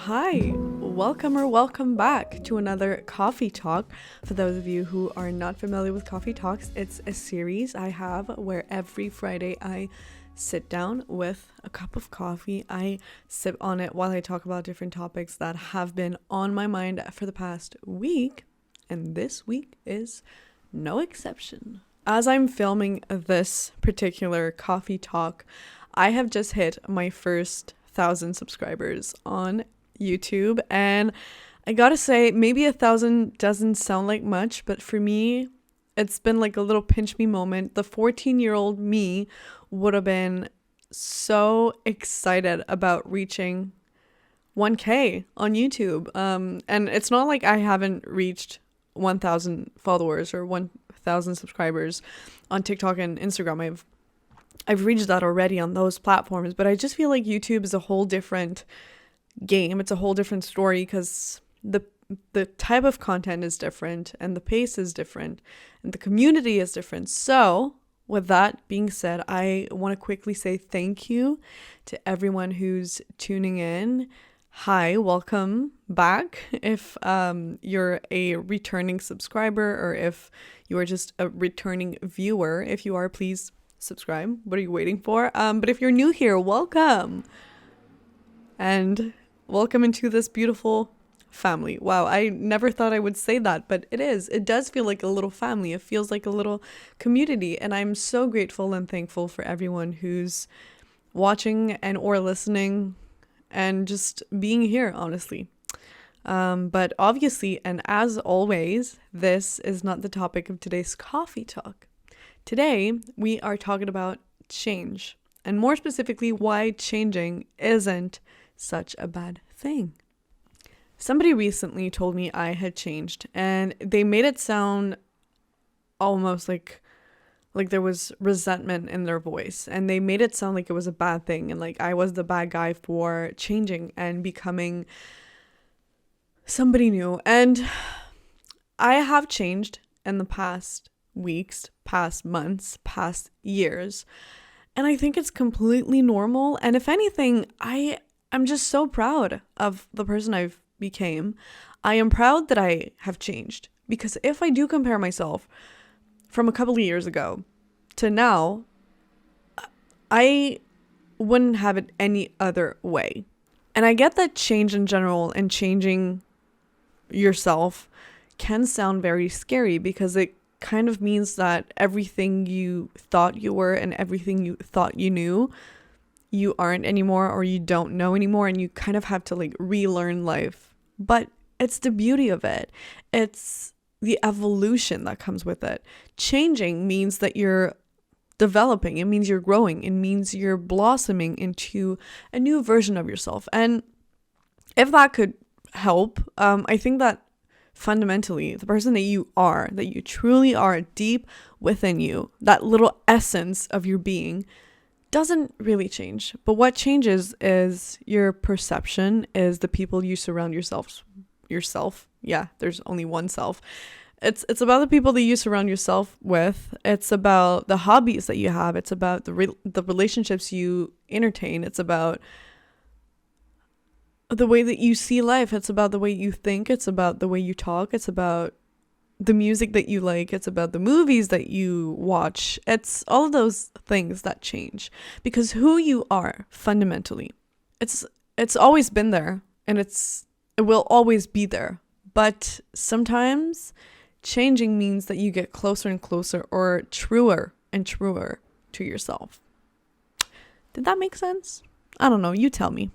Hi, welcome or welcome back to another coffee talk. For those of you who are not familiar with coffee talks, it's a series I have where every Friday I sit down with a cup of coffee. I sip on it while I talk about different topics that have been on my mind for the past week, and this week is no exception. As I'm filming this particular coffee talk, I have just hit my first 1,000 subscribers on YouTube, and I gotta say, maybe 1,000 doesn't sound like much, but for me it's been like a little pinch me moment. The 14-year-old me would have been so excited about reaching 1K on YouTube, and it's not like I haven't reached 1,000 followers or 1,000 subscribers on TikTok and Instagram. I've reached that already on those platforms, but I just feel like YouTube is a whole different game. It's a whole different story because the type of content is different and the pace is different and the community is different. So with that being said, I want to quickly say thank you to everyone who's tuning in. Hi, welcome back. If you're a returning subscriber or if you are just a returning viewer, if you are, please subscribe. What are you waiting for? But if you're new here, welcome. And welcome into this beautiful family. Wow, I never thought I would say that, but it is. It does feel like a little family. It feels like a little community. And I'm so grateful and thankful for everyone who's watching and or listening and just being here, honestly. But obviously, and as always, this is not the topic of today's coffee talk. Today, we are talking about change, and more specifically, why changing isn't such a bad thing. Somebody recently told me I had changed, and they made it sound almost like there was resentment in their voice, and they made it sound like it was a bad thing, and like I was the bad guy for changing and becoming somebody new. And I have changed in the past weeks, past months, past years. And I think it's completely normal. And if anything, I'm just so proud of the person I've became. I am proud that I have changed, because if I do compare myself from a couple of years ago to now, I wouldn't have it any other way. And I get that change in general and changing yourself can sound very scary, because it kind of means that everything you thought you were and everything you thought you knew, you aren't anymore, or you don't know anymore, and you kind of have to like relearn life. But it's the beauty of it. It's the evolution that comes with it. Changing means that you're developing. It means you're growing. It means you're blossoming into a new version of yourself. And if that could help, I think that fundamentally, the person that you are, that you truly are deep within you, that little essence of your being, doesn't really change. But what changes is your perception, is the people you surround yourself. Yeah, there's only one self. It's about the people that you surround yourself with. It's about the hobbies that you have. It's about the relationships you entertain. It's about the way that you see life. It's about the way you think. It's about the way you talk. It's about the music that you like. It's about the movies that you watch. It's all of those things that change, because who you are fundamentally, it's always been there, and it will always be there. But sometimes changing means that you get closer and closer, or truer and truer to yourself. Did that make sense? I don't know. You tell me.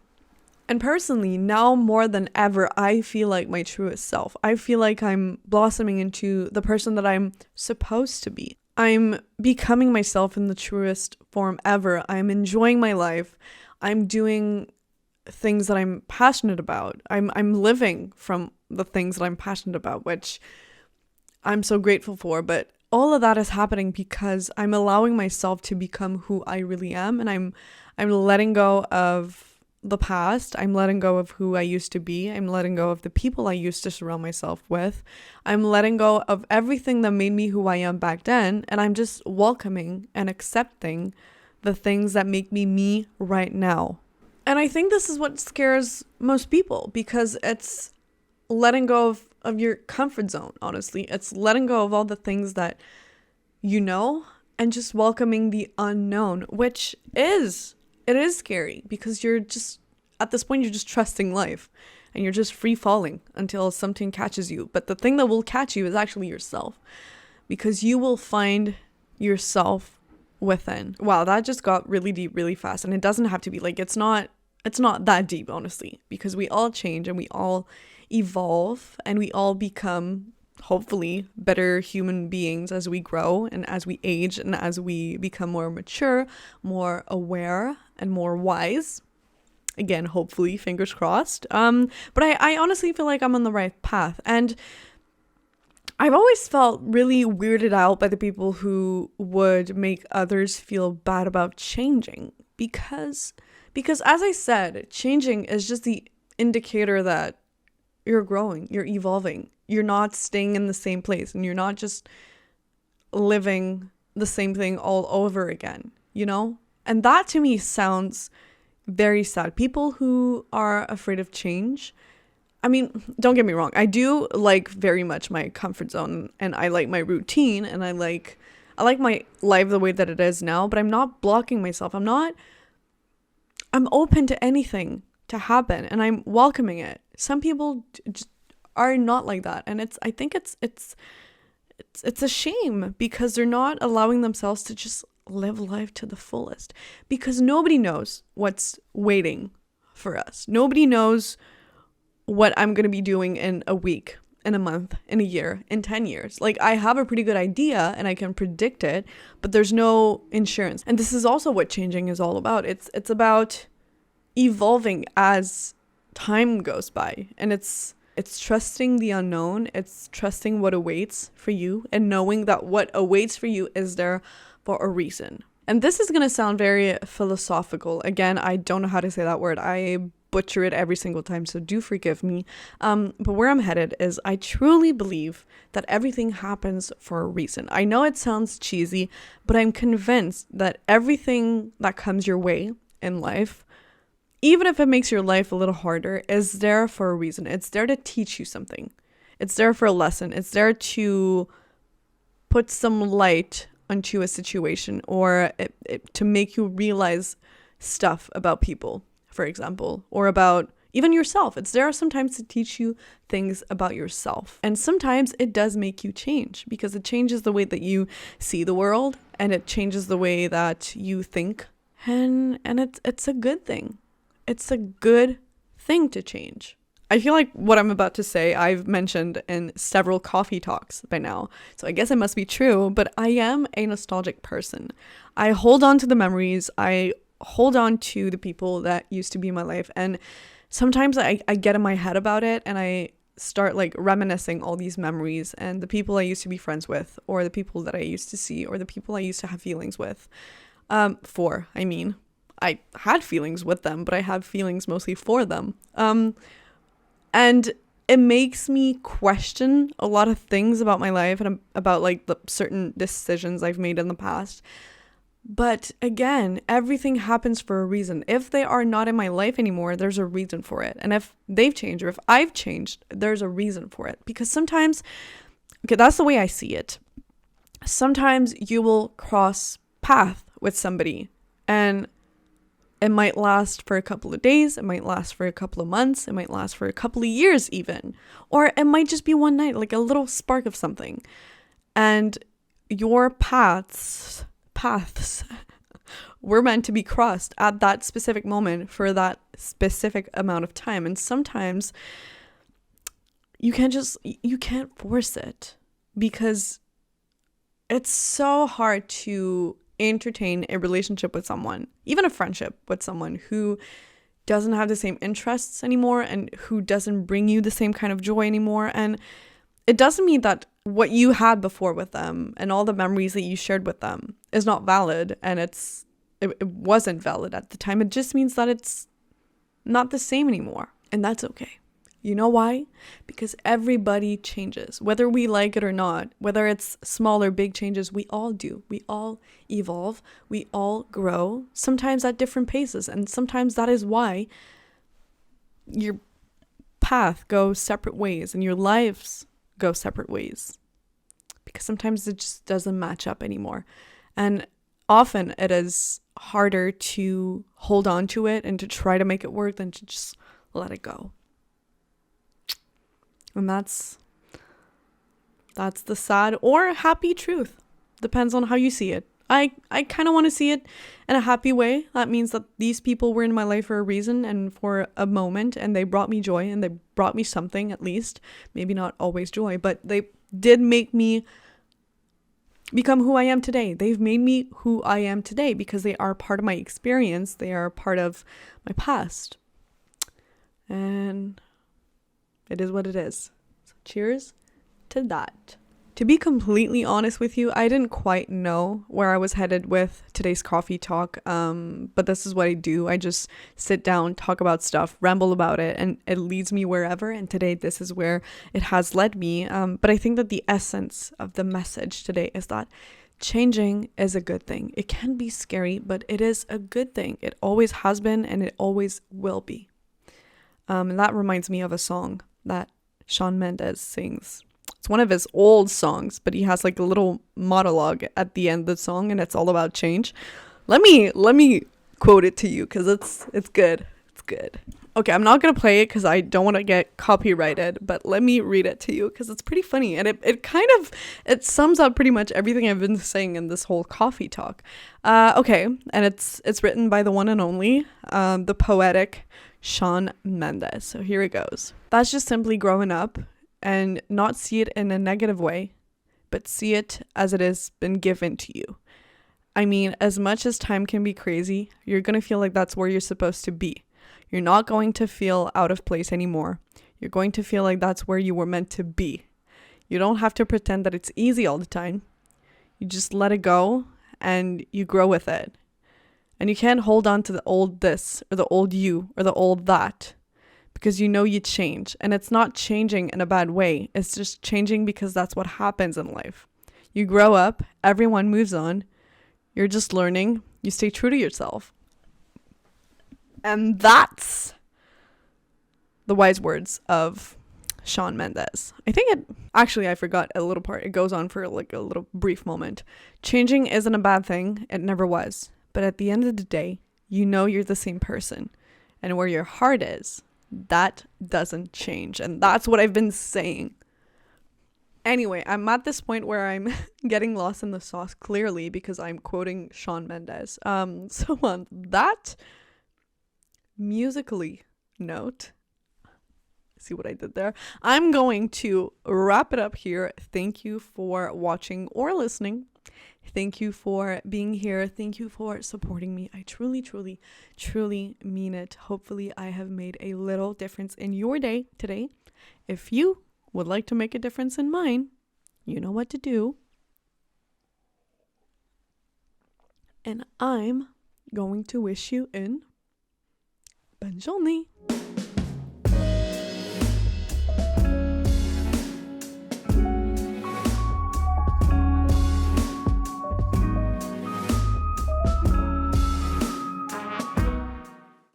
And personally, now more than ever, I feel like my truest self. I feel like I'm blossoming into the person that I'm supposed to be. I'm becoming myself in the truest form ever. I'm enjoying my life. I'm doing things that I'm passionate about. I'm living from the things that I'm passionate about, which I'm so grateful for. But all of that is happening because I'm allowing myself to become who I really am, and I'm letting go of the past. I'm letting go of who I used to be. I'm letting go of the people I used to surround myself with. I'm letting go of everything that made me who I am back then, and I'm just welcoming and accepting the things that make me right now. And I think this is what scares most people, because it's letting go of your comfort zone, honestly. It's letting go of all the things that you know and just welcoming the unknown, which it is scary, because you're just, at this point, you're just trusting life and you're just free falling until something catches you. But the thing that will catch you is actually yourself, because you will find yourself within. Wow, that just got really deep really fast. And it doesn't have to be like, it's not that deep, honestly, because we all change and we all evolve and we all become, hopefully, better human beings as we grow and as we age and as we become more mature, more aware, and more wise. Again, hopefully, fingers crossed. But I honestly feel like I'm on the right path. And I've always felt really weirded out by the people who would make others feel bad about changing, because as I said, changing is just the indicator that you're growing, you're evolving, you're not staying in the same place, and you're not just living the same thing all over again, you know? And that to me sounds very sad. People who are afraid of change, I mean, don't get me wrong, I do like very much my comfort zone, and I like my routine, and I like my life the way that it is now, but I'm not blocking myself. I'm open to anything to happen, and I'm welcoming it. Some people just are not like that, and I think it's a shame, because they're not allowing themselves to just live life to the fullest, because nobody knows what's waiting for us. Nobody knows what I'm going to be doing in a week, in a month, in a year, in 10 years. Like, I have a pretty good idea and I can predict it, but there's no insurance. And this is also what changing is all about. It's about evolving as time goes by, and it's trusting the unknown. It's trusting what awaits for you, and knowing that what awaits for you is there for a reason. And this is going to sound very philosophical. Again, I don't know how to say that word. I butcher it every single time, so do forgive me. But where I'm headed is, I truly believe that everything happens for a reason. I know it sounds cheesy, but I'm convinced that everything that comes your way in life, even if it makes your life a little harder, is there for a reason. It's there to teach you something. It's there for a lesson. It's there to put some light onto a situation, or to make you realize stuff about people, for example, or about even yourself. It's there sometimes to teach you things about yourself. And sometimes it does make you change, because it changes the way that you see the world, and it changes the way that you think. And it's a good thing. It's a good thing to change. I feel like what I'm about to say, I've mentioned in several coffee talks by now, so I guess it must be true, but I am a nostalgic person. I hold on to the memories. I hold on to the people that used to be in my life, and sometimes I get in my head about it, and I start like reminiscing all these memories, and the people I used to be friends with, or the people that I used to see, or the people I used to have feelings with. I had feelings with them, but I have feelings mostly for them. And it makes me question a lot of things about my life, and about like the certain decisions I've made in the past. But again, everything happens for a reason. If they are not in my life anymore, there's a reason for it. And if they've changed, or if I've changed, there's a reason for it. Because sometimes, okay, that's the way I see it. Sometimes you will cross path with somebody, and it might last for a couple of days, it might last for a couple of months, it might last for a couple of years even. Or it might just be one night, like a little spark of something. And your paths were meant to be crossed at that specific moment for that specific amount of time. And sometimes you can't force it, because it's so hard to entertain a relationship with someone, even a friendship with someone who doesn't have the same interests anymore, and who doesn't bring you the same kind of joy anymore. And it doesn't mean that what you had before with them and all the memories that you shared with them is not valid, and it wasn't valid at the time. It just means that it's not the same anymore, and that's okay. You know why? Because everybody changes, whether we like it or not, whether it's small or big changes, we all do. We all evolve. We all grow, sometimes at different paces. And sometimes that is why your path goes separate ways and your lives go separate ways. Because sometimes it just doesn't match up anymore. And often it is harder to hold on to it and to try to make it work than to just let it go. And that's the sad or happy truth. Depends on how you see it. I kind of want to see it in a happy way. That means that these people were in my life for a reason and for a moment, and they brought me joy, and they brought me something at least. Maybe not always joy, but they did make me become who I am today. They've made me who I am today because they are part of my experience. They are part of my past. And it is what it is. So cheers to that. To be completely honest with you, I didn't quite know where I was headed with today's coffee talk, but this is what I do. I just sit down, talk about stuff, ramble about it, and it leads me wherever, and today this is where it has led me. But I think that the essence of the message today is that changing is a good thing. It can be scary, but it is a good thing. It always has been, and it always will be. And that reminds me of a song that Shawn Mendes sings. It's one of his old songs, but he has like a little monologue at the end of the song, and it's all about change. Let me quote it to you because it's good. It's good. Okay, I'm not gonna play it because I don't want to get copyrighted, but let me read it to you because it's pretty funny, and it sums up pretty much everything I've been saying in this whole coffee talk. Okay, and it's written by the one and only, the poetic Shawn Mendes. So here it goes. That's just simply growing up and not see it in a negative way, but see it as it has been given to you. I mean, as much as time can be crazy, you're going to feel like that's where you're supposed to be. You're not going to feel out of place anymore. You're going to feel like that's where you were meant to be. You don't have to pretend that it's easy all the time. You just let it go and you grow with it. And you can't hold on to the old this or the old you or the old that. Because you know you change, and it's not changing in a bad way. It's just changing because that's what happens in life. You grow up, everyone moves on, you're just learning, you stay true to yourself. And that's the wise words of Shawn Mendes. I forgot a little part. It goes on for like a little brief moment. Changing isn't a bad thing, it never was. But at the end of the day, you know you're the same person. And where your heart is, that doesn't change. And that's what I've been saying. Anyway, I'm at this point where I'm getting lost in the sauce clearly because I'm quoting Shawn Mendes. So on that musically note, see what I did there? I'm going to wrap it up here. Thank you for watching or listening. Thank you for being here. Thank you for supporting me. I truly, truly, truly mean it. Hopefully, I have made a little difference in your day today. If you would like to make a difference in mine, you know what to do. And I'm going to wish you in bonne journée.